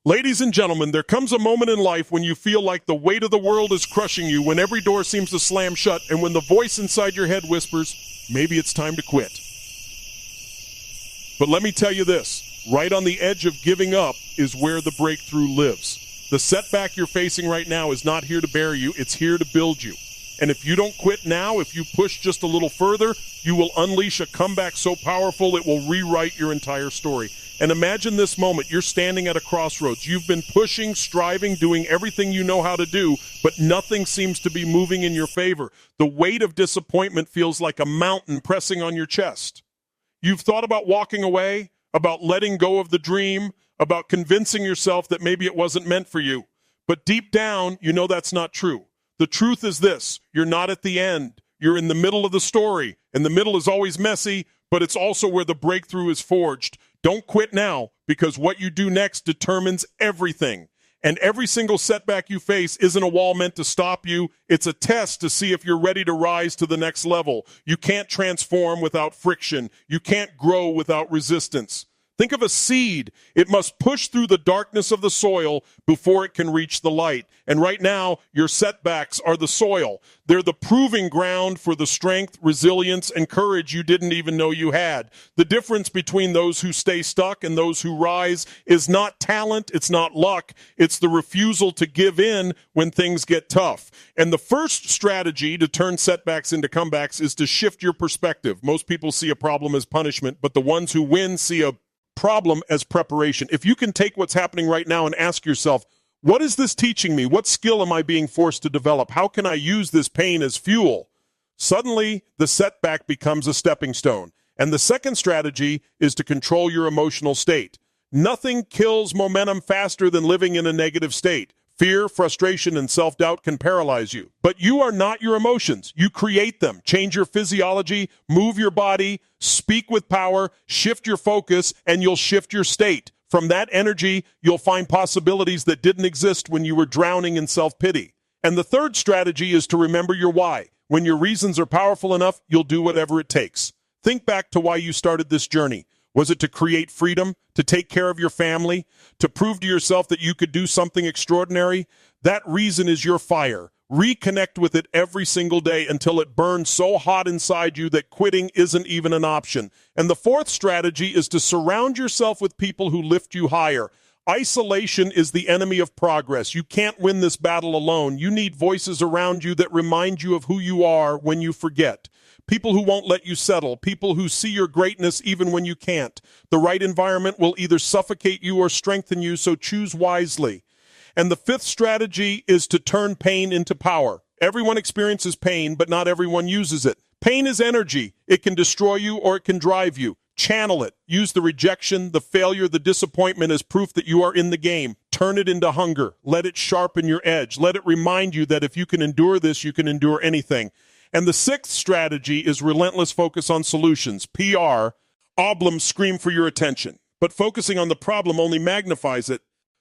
Ladies and gentlemen, there comes a moment in life when you feel like the weight of the world is crushing you, when every door seems to slam shut, and when the voice inside your head whispers, maybe it's time to quit. But let me tell you this, right on the edge of giving up is where the breakthrough lives. The setback you're facing right now is not here to bury you, it's here to build you. And if you don't quit now, if you push just a little further, you will unleash a comeback so powerful it will rewrite your entire story. And imagine this moment, you're standing at a crossroads. You've been pushing, striving, doing everything you know how to do, but nothing seems to be moving in your favor. The weight of disappointment feels like a mountain pressing on your chest. You've thought about walking away, about letting go of the dream, about convincing yourself that maybe it wasn't meant for you. But deep down, you know that's not true. The truth is this, you're not at the end. You're in the middle of the story, and the middle is always messy, but it's also where the breakthrough is forged. Don't quit now, because what you do next determines everything. And every single setback you face isn't a wall meant to stop you. It's a test to see if you're ready to rise to the next level. You can't transform without friction. You can't grow without resistance. Think of a seed. It must push through the darkness of the soil before it can reach the light. And right now, your setbacks are the soil. They're the proving ground for the strength, resilience, and courage you didn't even know you had. The difference between those who stay stuck and those who rise is not talent, it's not luck, it's the refusal to give in when things get tough. And the first strategy to turn setbacks into comebacks is to shift your perspective. Most people see a problem as punishment, but the ones who win see a problem as preparation. If you can take what's happening right now and ask yourself, what is this teaching me? What skill am I being forced to develop? How can I use this pain as fuel? Suddenly, the setback becomes a stepping stone. And the second strategy is to control your emotional state. Nothing kills momentum faster than living in a negative state. Fear, frustration, and self-doubt can paralyze you. But you are not your emotions. You create them. Change your physiology, move your body, speak with power, shift your focus, and you'll shift your state. From that energy, you'll find possibilities that didn't exist when you were drowning in self-pity. And the third strategy is to remember your why. When your reasons are powerful enough, you'll do whatever it takes. Think back to why you started this journey. Was it to create freedom, to take care of your family, to prove to yourself that you could do something extraordinary? That reason is your fire. Reconnect with it every single day until it burns so hot inside you that quitting isn't even an option. And the fourth strategy is to surround yourself with people who lift you higher. Isolation is the enemy of progress. You can't win this battle alone. You need voices around you that remind you of who you are when you forget. People who won't let you settle, people who see your greatness even when you can't. The right environment will either suffocate you or strengthen you, so choose wisely. And the fifth strategy is to turn pain into power. Everyone experiences pain, but not everyone uses it. Pain is energy. It can destroy you or it can drive you. Channel it. Use the rejection, the failure, the disappointment as proof that you are in the game. Turn it into hunger. Let it sharpen your edge. Let it remind you that if you can endure this, you can endure anything. And the sixth strategy is relentless focus on solutions. PR, problems scream for your attention. But focusing on the problem only magnifies it.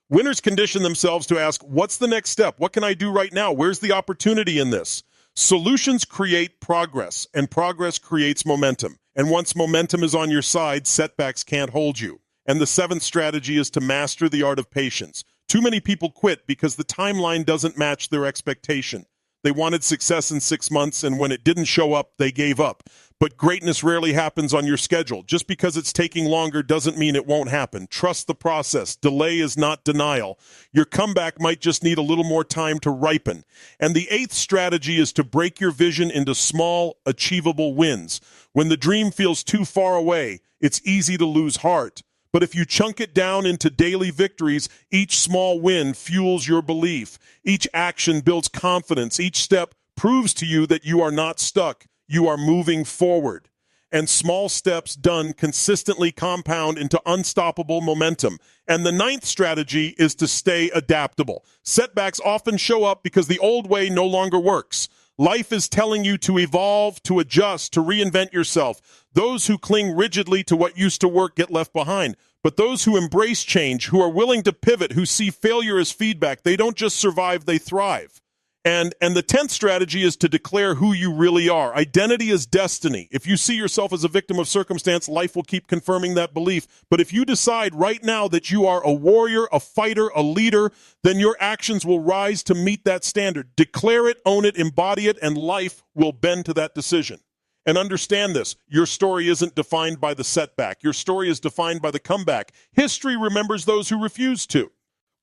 Winners condition themselves to ask, what's the next step? What can I do right now? Where's the opportunity in this? Solutions create progress, and progress creates momentum. And once momentum is on your side, setbacks can't hold you. And the seventh strategy is to master the art of patience. Too many people quit because the timeline doesn't match their expectation. They wanted success in 6 months, and when it didn't show up, they gave up. But greatness rarely happens on your schedule. Just because it's taking longer doesn't mean it won't happen. Trust the process. Delay is not denial. Your comeback might just need a little more time to ripen. And the eighth strategy is to break your vision into small, achievable wins. When the dream feels too far away, it's easy to lose heart. But if you chunk it down into daily victories, each small win fuels your belief. Each action builds confidence. Each step proves to you that you are not stuck. You are moving forward. And small steps done consistently compound into unstoppable momentum. And the ninth strategy is to stay adaptable. Setbacks often show up because the old way no longer works. Life is telling you to evolve, to adjust, to reinvent yourself. Those who cling rigidly to what used to work get left behind. But those who embrace change, who are willing to pivot, who see failure as feedback, they don't just survive, they thrive. And the 10th strategy is to declare who you really are. Identity is destiny. If you see yourself as a victim of circumstance, life will keep confirming that belief. But if you decide right now that you are a warrior, a fighter, a leader, then your actions will rise to meet that standard. Declare it, own it, embody it, and life will bend to that decision. And understand this, your story isn't defined by the setback. Your story is defined by the comeback. History remembers those who refuse to.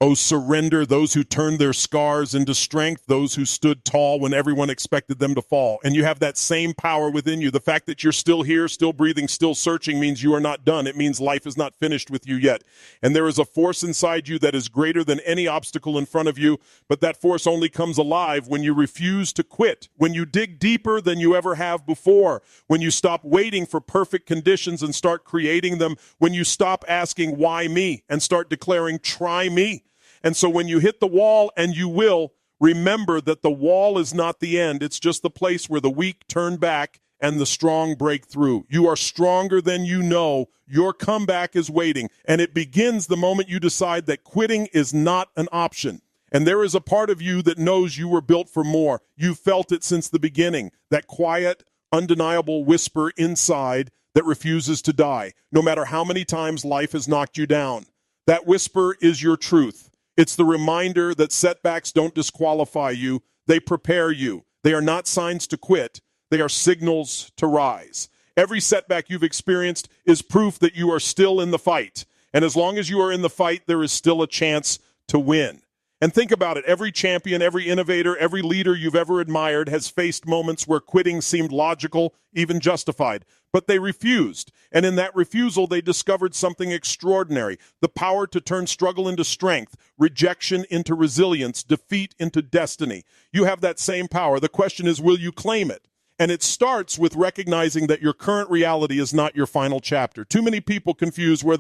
Oh, surrender those who turned their scars into strength, those who stood tall when everyone expected them to fall. And you have that same power within you. The fact that you're still here, still breathing, still searching means you are not done. It means life is not finished with you yet. And there is a force inside you that is greater than any obstacle in front of you, but that force only comes alive when you refuse to quit, when you dig deeper than you ever have before, when you stop waiting for perfect conditions and start creating them, when you stop asking, why me, and start declaring, try me. And so when you hit the wall, and you will, remember that the wall is not the end. It's just the place where the weak turn back and the strong break through. You are stronger than you know. Your comeback is waiting. And it begins the moment you decide that quitting is not an option. And there is a part of you that knows you were built for more. You felt it since the beginning. That quiet, undeniable whisper inside that refuses to die, no matter how many times life has knocked you down. That whisper is your truth. It's the reminder that setbacks don't disqualify you. They prepare you. They are not signs to quit. They are signals to rise. Every setback you've experienced is proof that you are still in the fight. And as long as you are in the fight, there is still a chance to win. And think about it. Every champion, every innovator, every leader you've ever admired has faced moments where quitting seemed logical, even justified. But they refused. And in that refusal, they discovered something extraordinary. The power to turn struggle into strength, rejection into resilience, defeat into destiny. You have that same power. The question is, will you claim it? And it starts with recognizing that your current reality is not your final chapter. Too many people confuse where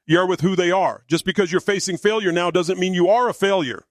you are with who they are. Just because you're facing failure now doesn't mean you are a failure.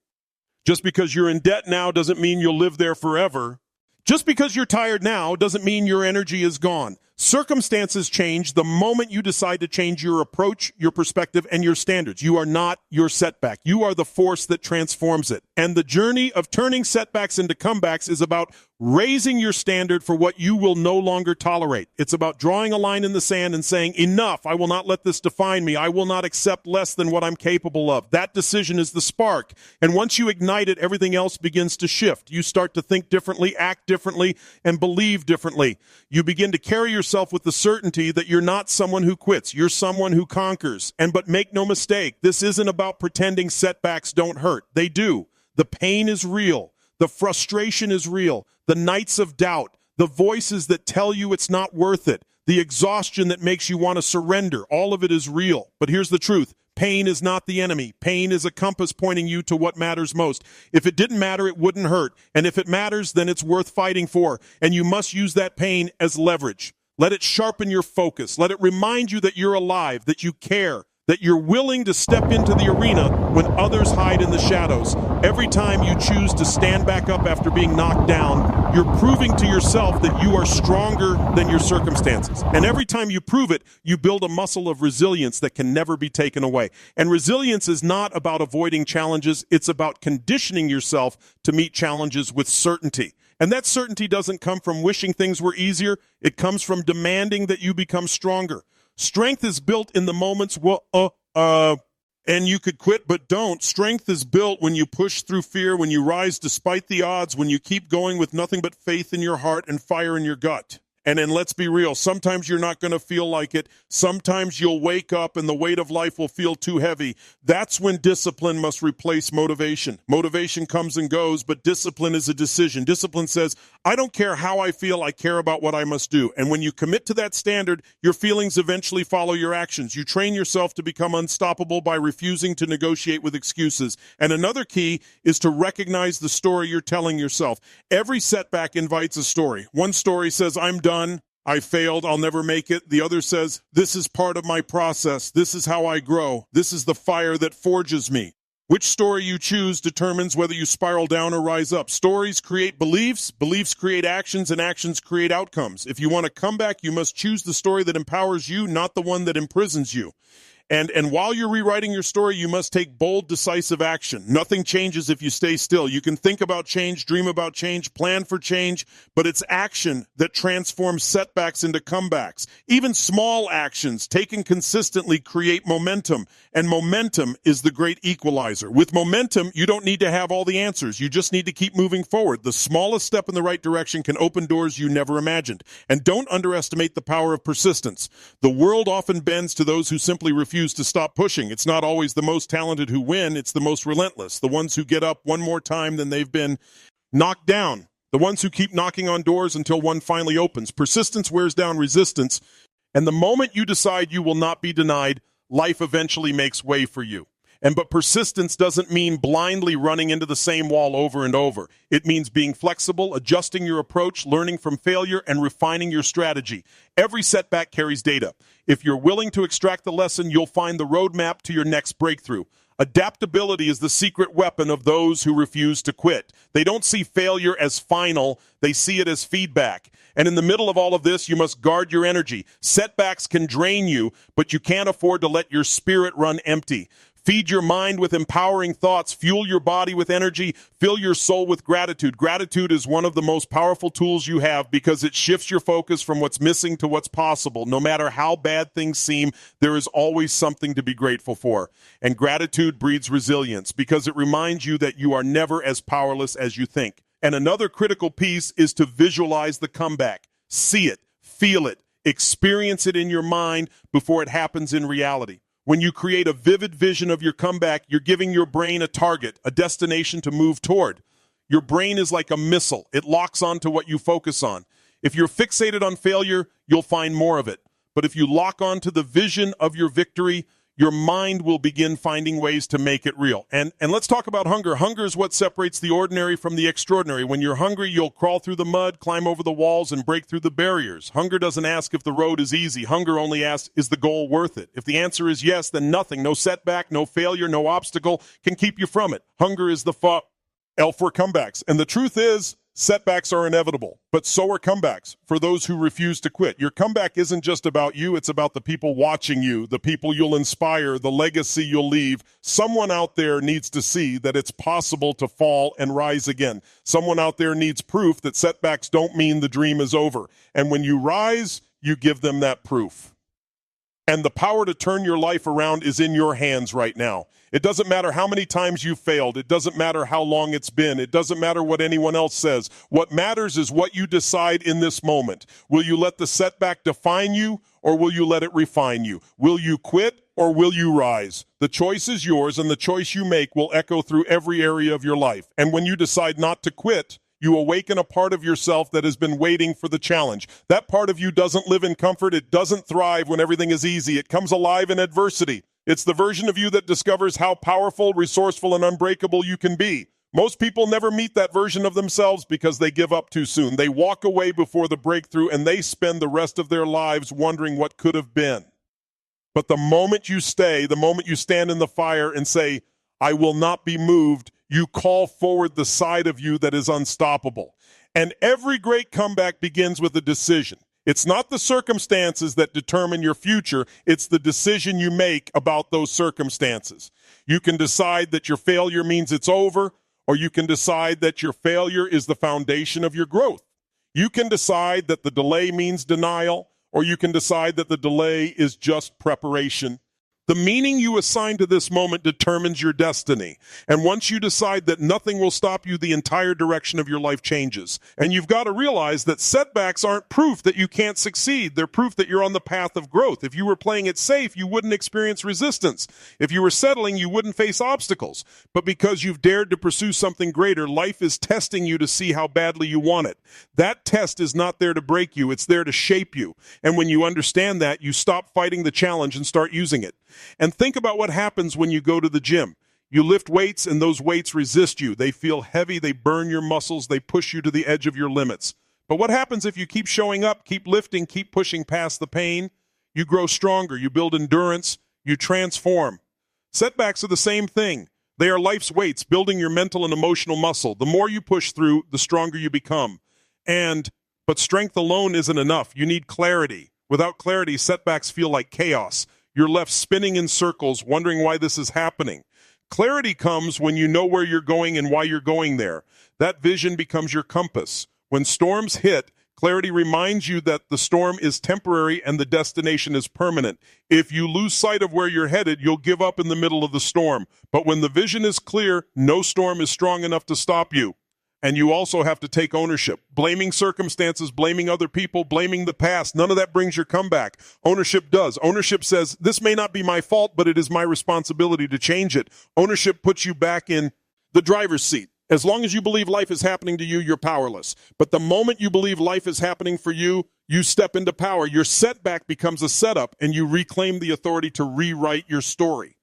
Just because you're in debt now doesn't mean you'll live there forever. Just because you're tired now doesn't mean your energy is gone. Circumstances change the moment you decide to change your approach, your perspective, and your standards. You are not your setback. You are the force that transforms it. And the journey of turning setbacks into comebacks is about raising your standard for what you will no longer tolerate. It's about drawing a line in the sand and saying, enough, I will not let this define me. I will not accept less than what I'm capable of. That decision is the spark. And once you ignite it, everything else begins to shift. You start to think differently, act differently, and believe differently. You begin to carry yourself with the certainty that you're not someone who quits. You're someone who conquers. But make no mistake, this isn't about pretending setbacks don't hurt. They do. The pain is real. The frustration is real. The nights of doubt, the voices that tell you it's not worth it, the exhaustion that makes you want to surrender, all of it is real. But here's the truth. Pain is not the enemy. Pain is a compass pointing you to what matters most. If it didn't matter, it wouldn't hurt. And if it matters, then it's worth fighting for. And you must use that pain as leverage. Let it sharpen your focus. Let it remind you that you're alive, that you care, that you're willing to step into the arena when others hide in the shadows. Every time you choose to stand back up after being knocked down, you're proving to yourself that you are stronger than your circumstances. And every time you prove it, you build a muscle of resilience that can never be taken away. And resilience is not about avoiding challenges. It's about conditioning yourself to meet challenges with certainty. And that certainty doesn't come from wishing things were easier. It comes from demanding that you become stronger. Strength is built in the moments, and you could quit, but don't. Strength is built when you push through fear, when you rise despite the odds, when you keep going with nothing but faith in your heart and fire in your gut. And then let's be real, sometimes you're not going to feel like it. Sometimes you'll wake up and the weight of life will feel too heavy. That's when discipline must replace motivation. Motivation comes and goes, but discipline is a decision. Discipline says, I don't care how I feel, I care about what I must do. And when you commit to that standard, your feelings eventually follow your actions. You train yourself to become unstoppable by refusing to negotiate with excuses. And another key is to recognize the story you're telling yourself. Every setback invites a story. One story says, I'm done. I failed. I'll never make it. The other says, this is part of my process. This is how I grow. This is the fire that forges me. Which story you choose determines whether you spiral down or rise up. Stories create beliefs. Beliefs create actions, and actions create outcomes. If you want to come back, you must choose the story that empowers you, not the one that imprisons you. And while you're rewriting your story, you must take bold, decisive action. Nothing changes if you stay still. You can think about change, dream about change, plan for change, but it's action that transforms setbacks into comebacks. Even small actions taken consistently create momentum, and momentum is the great equalizer. With momentum, you don't need to have all the answers. You just need to keep moving forward. The smallest step in the right direction can open doors you never imagined. And don't underestimate the power of persistence. The world often bends to those who simply refuse to stop pushing. It's not always the most talented who win, it's the most relentless, the ones who get up one more time than they've been knocked down, the ones who keep knocking on doors until one finally opens. Persistence wears down resistance, and the moment you decide you will not be denied, life eventually makes way for you. But persistence doesn't mean blindly running into the same wall over and over. It means being flexible, adjusting your approach, learning from failure, and refining your strategy. Every setback carries data. If you're willing to extract the lesson, you'll find the roadmap to your next breakthrough. Adaptability is the secret weapon of those who refuse to quit. They don't see failure as final, they see it as feedback. And in the middle of all of this, you must guard your energy. Setbacks can drain you, but you can't afford to let your spirit run empty. Feed your mind with empowering thoughts, fuel your body with energy, fill your soul with gratitude. Gratitude is one of the most powerful tools you have because it shifts your focus from what's missing to what's possible. No matter how bad things seem, there is always something to be grateful for. And gratitude breeds resilience because it reminds you that you are never as powerless as you think. And another critical piece is to visualize the comeback. See it, feel it, experience it in your mind before it happens in reality. When you create a vivid vision of your comeback, you're giving your brain a target, a destination to move toward. Your brain is like a missile. It locks onto what you focus on. If you're fixated on failure, you'll find more of it. But if you lock onto the vision of your victory, your mind will begin finding ways to make it real. And let's talk about hunger. Hunger is what separates the ordinary from the extraordinary. When you're hungry, you'll crawl through the mud, climb over the walls, and break through the barriers. Hunger doesn't ask if the road is easy. Hunger only asks, is the goal worth it? If the answer is yes, then nothing, no setback, no failure, no obstacle can keep you from it. Hunger is the L for comebacks. And the truth is, setbacks are inevitable, but so are comebacks for those who refuse to quit. Your comeback isn't just about you, it's about the people watching you, the people you'll inspire, the legacy you'll leave. Someone out there needs to see that it's possible to fall and rise again. Someone out there needs proof that setbacks don't mean the dream is over. And when you rise, you give them that proof. And the power to turn your life around is in your hands right now. It doesn't matter how many times you've failed. It doesn't matter how long it's been. It doesn't matter what anyone else says. What matters is what you decide in this moment. Will you let the setback define you, or will you let it refine you? Will you quit, or will you rise? The choice is yours, and the choice you make will echo through every area of your life. And when you decide not to quit, you awaken a part of yourself that has been waiting for the challenge. That part of you doesn't live in comfort. It doesn't thrive when everything is easy. It comes alive in adversity. It's the version of you that discovers how powerful, resourceful, and unbreakable you can be. Most people never meet that version of themselves because they give up too soon. They walk away before the breakthrough, and they spend the rest of their lives wondering what could have been. But the moment you stay, the moment you stand in the fire and say, I will not be moved, you call forward the side of you that is unstoppable. And every great comeback begins with a decision. It's not the circumstances that determine your future. It's the decision you make about those circumstances. You can decide that your failure means it's over, or you can decide that your failure is the foundation of your growth. You can decide that the delay means denial, or you can decide that the delay is just preparation. The meaning you assign to this moment determines your destiny. And once you decide that nothing will stop you, the entire direction of your life changes. And you've got to realize that setbacks aren't proof that you can't succeed. They're proof that you're on the path of growth. If you were playing it safe, you wouldn't experience resistance. If you were settling, you wouldn't face obstacles. But because you've dared to pursue something greater, life is testing you to see how badly you want it. That test is not there to break you. It's there to shape you. And when you understand that, you stop fighting the challenge and start using it. And think about what happens when you go to the gym. You lift weights and those weights resist you. They feel heavy, they burn your muscles, they push you to the edge of your limits. But what happens if you keep showing up, keep lifting, keep pushing past the pain? You grow stronger, you build endurance, you transform. Setbacks are the same thing. They are life's weights, building your mental and emotional muscle. The more you push through, the stronger you become. But strength alone isn't enough. You need clarity. Without clarity, setbacks feel like chaos. You're left spinning in circles, wondering why this is happening. Clarity comes when you know where you're going and why you're going there. That vision becomes your compass. When storms hit, clarity reminds you that the storm is temporary and the destination is permanent. If you lose sight of where you're headed, you'll give up in the middle of the storm. But when the vision is clear, no storm is strong enough to stop you. And you also have to take ownership. Blaming circumstances, blaming other people, blaming the past, none of that brings your comeback. Ownership does. Ownership says, this may not be my fault, but it is my responsibility to change it. Ownership puts you back in the driver's seat. As long as you believe life is happening to you, you're powerless. But the moment you believe life is happening for you, you step into power. Your setback becomes a setup, and you reclaim the authority to rewrite your story.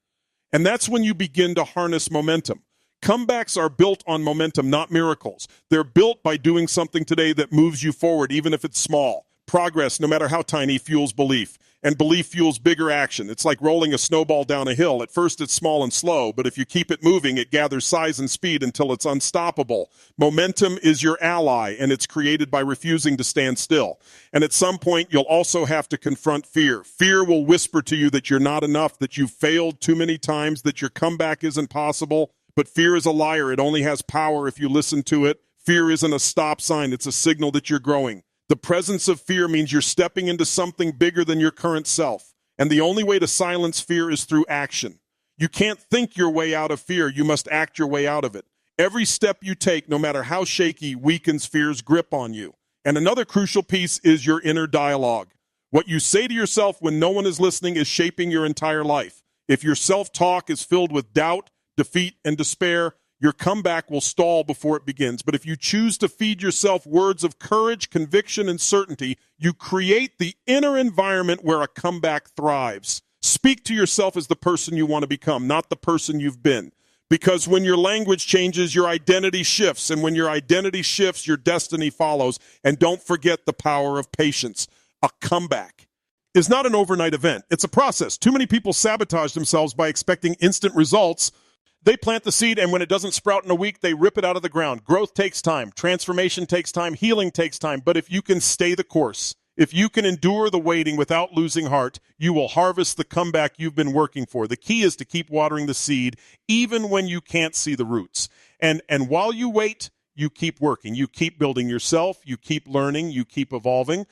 And that's when you begin to harness momentum. Comebacks are built on momentum, not miracles. They're built by doing something today that moves you forward, even if it's small. Progress, no matter how tiny, fuels belief. And belief fuels bigger action. It's like rolling a snowball down a hill. At first it's small and slow, but if you keep it moving, it gathers size and speed until it's unstoppable. Momentum is your ally, and it's created by refusing to stand still. And at some point, you'll also have to confront fear. Fear will whisper to you that you're not enough, that you've failed too many times, that your comeback isn't possible. But fear is a liar. It only has power if you listen to it. Fear isn't a stop sign. It's a signal that you're growing. The presence of fear means you're stepping into something bigger than your current self. And the only way to silence fear is through action. You can't think your way out of fear. You must act your way out of it. Every step you take, no matter how shaky, weakens fear's grip on you. And another crucial piece is your inner dialogue. What you say to yourself when no one is listening is shaping your entire life. If your self-talk is filled with doubt, defeat, and despair, your comeback will stall before it begins. But if you choose to feed yourself words of courage, conviction, and certainty, you create the inner environment where a comeback thrives. Speak to yourself as the person you want to become, not the person you've been. Because when your language changes, your identity shifts. And when your identity shifts, your destiny follows. And don't forget the power of patience. A comeback is not an overnight event. It's a process. Too many people sabotage themselves by expecting instant results. They plant the seed, and when it doesn't sprout in a week, they rip it out of the ground. Growth takes time. Transformation takes time. Healing takes time. But if you can stay the course, if you can endure the waiting without losing heart, you will harvest the comeback you've been working for. The key is to keep watering the seed, even when you can't see the roots. And while you wait, you keep working. You keep building yourself. You keep learning. You keep evolving.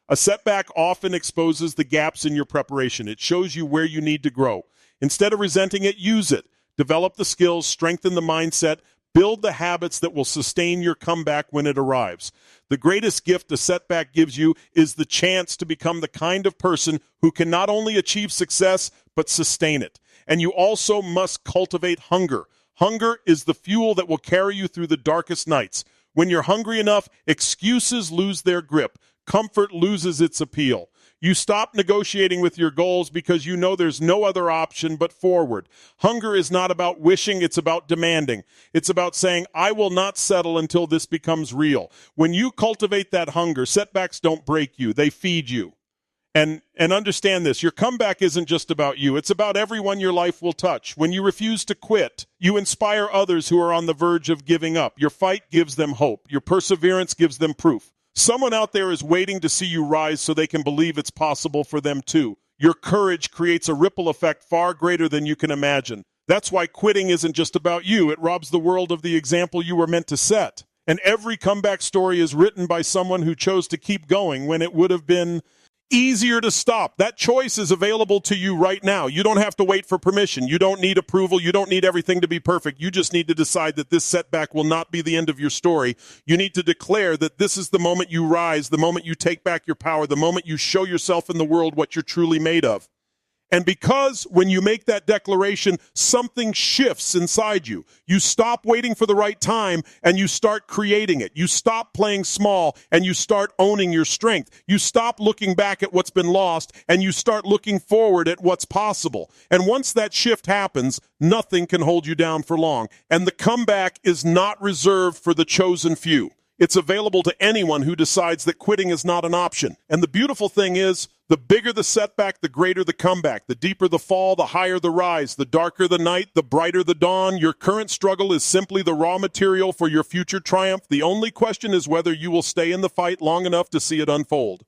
A setback often exposes the gaps in your preparation. It shows you where you need to grow. Instead of resenting it, use it. Develop the skills, strengthen the mindset, build the habits that will sustain your comeback when it arrives. The greatest gift a setback gives you is the chance to become the kind of person who can not only achieve success, but sustain it. And you also must cultivate hunger. Hunger is the fuel that will carry you through the darkest nights. When you're hungry enough, excuses lose their grip. Comfort loses its appeal. You stop negotiating with your goals because you know there's no other option but forward. Hunger is not about wishing, it's about demanding. It's about saying, I will not settle until this becomes real. When you cultivate that hunger, setbacks don't break you, they feed you. And understand this, your comeback isn't just about you, it's about everyone your life will touch. When you refuse to quit, you inspire others who are on the verge of giving up. Your fight gives them hope. Your perseverance gives them proof. Someone out there is waiting to see you rise so they can believe it's possible for them too. Your courage creates a ripple effect far greater than you can imagine. That's why quitting isn't just about you. It robs the world of the example you were meant to set. And every comeback story is written by someone who chose to keep going when it would have been easier to stop. That choice is available to you right now. You don't have to wait for permission. You don't need approval. You don't need everything to be perfect. You just need to decide that this setback will not be the end of your story. You need to declare that this is the moment you rise, the moment you take back your power, the moment you show yourself in the world what you're truly made of. And because when you make that declaration, something shifts inside you. You stop waiting for the right time and you start creating it. You stop playing small and you start owning your strength. You stop looking back at what's been lost and you start looking forward at what's possible. And once that shift happens, nothing can hold you down for long. And the comeback is not reserved for the chosen few. It's available to anyone who decides that quitting is not an option. And the beautiful thing is, the bigger the setback, the greater the comeback. The deeper the fall, the higher the rise. The darker the night, the brighter the dawn. Your current struggle is simply the raw material for your future triumph. The only question is whether you will stay in the fight long enough to see it unfold.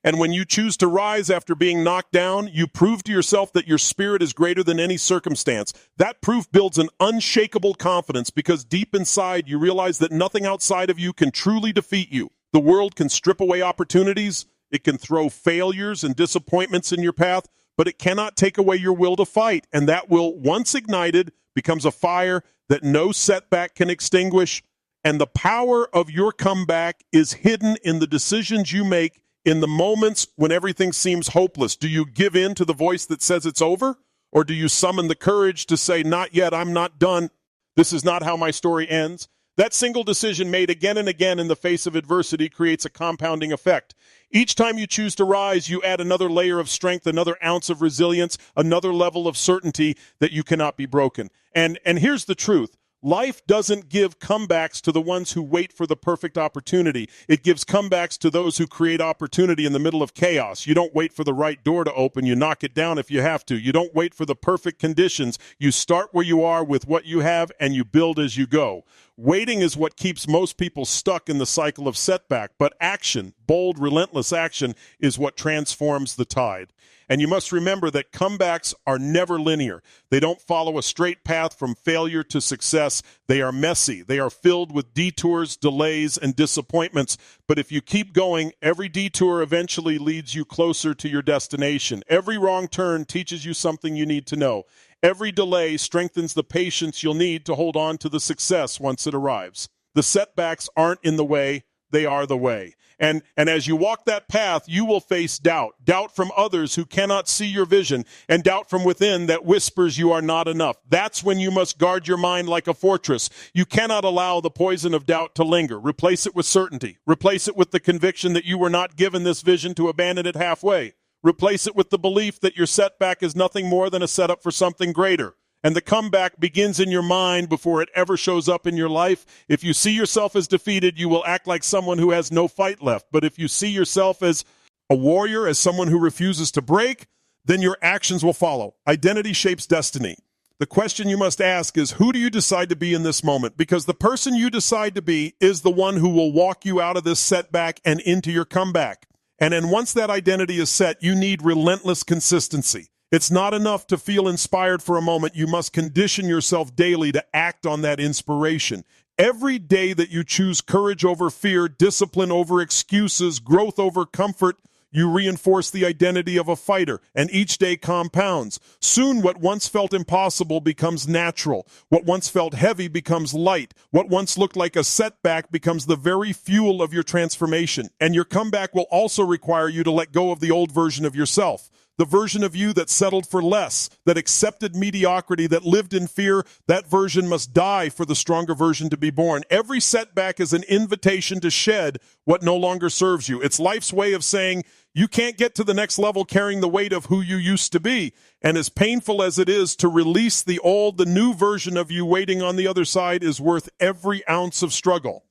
And when you choose to rise after being knocked down, you prove to yourself that your spirit is greater than any circumstance. That proof builds an unshakable confidence because deep inside you realize that nothing outside of you can truly defeat you. The world can strip away opportunities, it can throw failures and disappointments in your path, but it cannot take away your will to fight. And that will, once ignited, becomes a fire that no setback can extinguish. And the power of your comeback is hidden in the decisions you make in the moments when everything seems hopeless. Do you give in to the voice that says it's over? Or do you summon the courage to say, not yet, I'm not done. This is not how my story ends. That single decision made again and again in the face of adversity creates a compounding effect. Each time you choose to rise, you add another layer of strength, another ounce of resilience, another level of certainty that you cannot be broken. And here's the truth. Life doesn't give comebacks to the ones who wait for the perfect opportunity. It gives comebacks to those who create opportunity in the middle of chaos. You don't wait for the right door to open. You knock it down if you have to. You don't wait for the perfect conditions. You start where you are with what you have, and you build as you go. Waiting is what keeps most people stuck in the cycle of setback, but action, bold, relentless action, is what transforms the tide. And you must remember that comebacks are never linear. They don't follow a straight path from failure to success. They are messy. They are filled with detours, delays, and disappointments. But if you keep going, every detour eventually leads you closer to your destination. Every wrong turn teaches you something you need to know. Every delay strengthens the patience you'll need to hold on to the success once it arrives. The setbacks aren't in the way, they are the way. And as you walk that path, you will face doubt. Doubt from others who cannot see your vision, and doubt from within that whispers you are not enough. That's when you must guard your mind like a fortress. You cannot allow the poison of doubt to linger. Replace it with certainty. Replace it with the conviction that you were not given this vision to abandon it halfway. Replace it with the belief that your setback is nothing more than a setup for something greater. And the comeback begins in your mind before it ever shows up in your life. If you see yourself as defeated, you will act like someone who has no fight left. But if you see yourself as a warrior, as someone who refuses to break, then your actions will follow. Identity shapes destiny. The question you must ask is, who do you decide to be in this moment? Because the person you decide to be is the one who will walk you out of this setback and into your comeback. And then once that identity is set, you need relentless consistency. It's not enough to feel inspired for a moment. You must condition yourself daily to act on that inspiration. Every day that you choose courage over fear, discipline over excuses, growth over comfort, you reinforce the identity of a fighter, and each day compounds. Soon what once felt impossible becomes natural. What once felt heavy becomes light. What once looked like a setback becomes the very fuel of your transformation. And your comeback will also require you to let go of the old version of yourself. The version of you that settled for less, that accepted mediocrity, that lived in fear, that version must die for the stronger version to be born. Every setback is an invitation to shed what no longer serves you. It's life's way of saying, you can't get to the next level carrying the weight of who you used to be. And as painful as it is to release the old, the new version of you waiting on the other side is worth every ounce of struggle.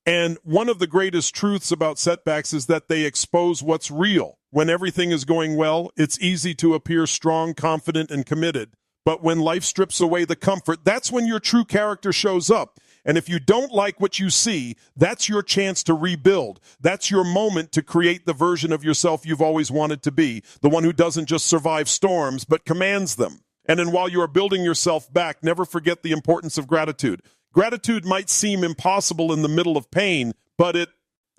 And one of the greatest truths about setbacks is that they expose what's real. When everything is going well, it's easy to appear strong, confident, and committed. But when life strips away the comfort, that's when your true character shows up. And if you don't like what you see, that's your chance to rebuild. That's your moment to create the version of yourself you've always wanted to be, the one who doesn't just survive storms, but commands them. And then while you are building yourself back, never forget the importance of gratitude. Gratitude might seem impossible in the middle of pain, but it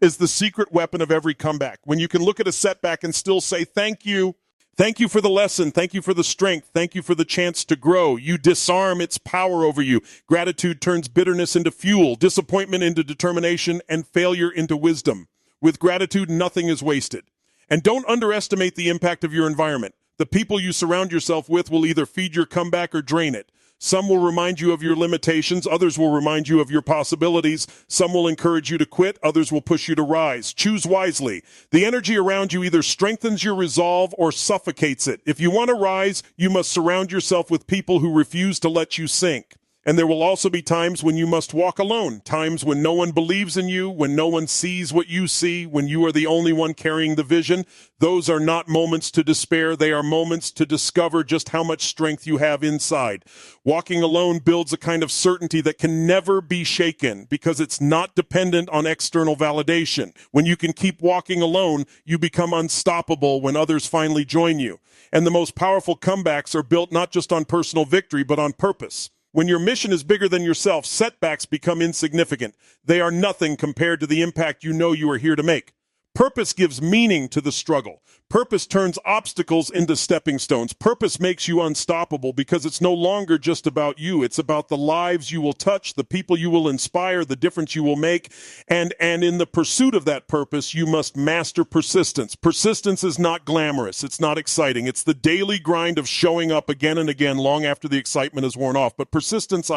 is the secret weapon of every comeback. When you can look at a setback and still say, thank you. Thank you for the lesson. Thank you for the strength. Thank you for the chance to grow. You disarm its power over you. Gratitude turns bitterness into fuel, disappointment into determination, and failure into wisdom. With gratitude, nothing is wasted. And don't underestimate the impact of your environment. The people you surround yourself with will either feed your comeback or drain it. Some will remind you of your limitations. Others will remind you of your possibilities. Some will encourage you to quit. Others will push you to rise. Choose wisely. The energy around you either strengthens your resolve or suffocates it. If you want to rise, you must surround yourself with people who refuse to let you sink. And there will also be times when you must walk alone, times when no one believes in you, when no one sees what you see, when you are the only one carrying the vision. Those are not moments to despair. They are moments to discover just how much strength you have inside. Walking alone builds a kind of certainty that can never be shaken because it's not dependent on external validation. When you can keep walking alone, you become unstoppable when others finally join you. And the most powerful comebacks are built not just on personal victory, but on purpose. When your mission is bigger than yourself, setbacks become insignificant. They are nothing compared to the impact you know you are here to make. Purpose gives meaning to the struggle. Purpose turns obstacles into stepping stones. Purpose makes you unstoppable because it's no longer just about you. It's about the lives you will touch, the people you will inspire, the difference you will make. And in the pursuit of that purpose, you must master persistence. Persistence is not glamorous. It's not exciting. It's the daily grind of showing up again and again long after the excitement has worn off. But persistence,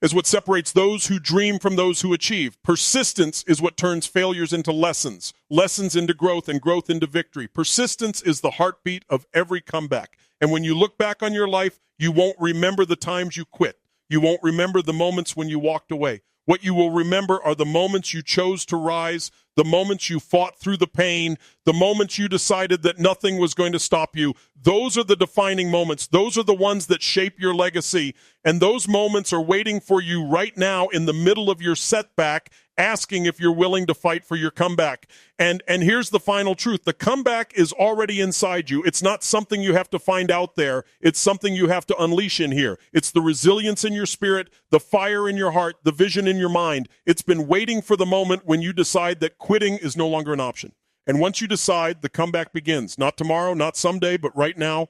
is what separates those who dream from those who achieve. Persistence is what turns failures into lessons, lessons into growth, and growth into victory. Persistence is the heartbeat of every comeback. And when you look back on your life, you won't remember the times you quit. You won't remember the moments when you walked away. What you will remember are the moments you chose to rise, the moments you fought through the pain, the moments you decided that nothing was going to stop you. Those are the defining moments. Those are the ones that shape your legacy. And those moments are waiting for you right now in the middle of your setback, asking if you're willing to fight for your comeback. And here's the final truth. The comeback is already inside you. It's not something you have to find out there. It's something you have to unleash in here. It's the resilience in your spirit, the fire in your heart, the vision in your mind. It's been waiting for the moment when you decide that quitting is no longer an option. And once you decide, the comeback begins. Not tomorrow, not someday, but right now.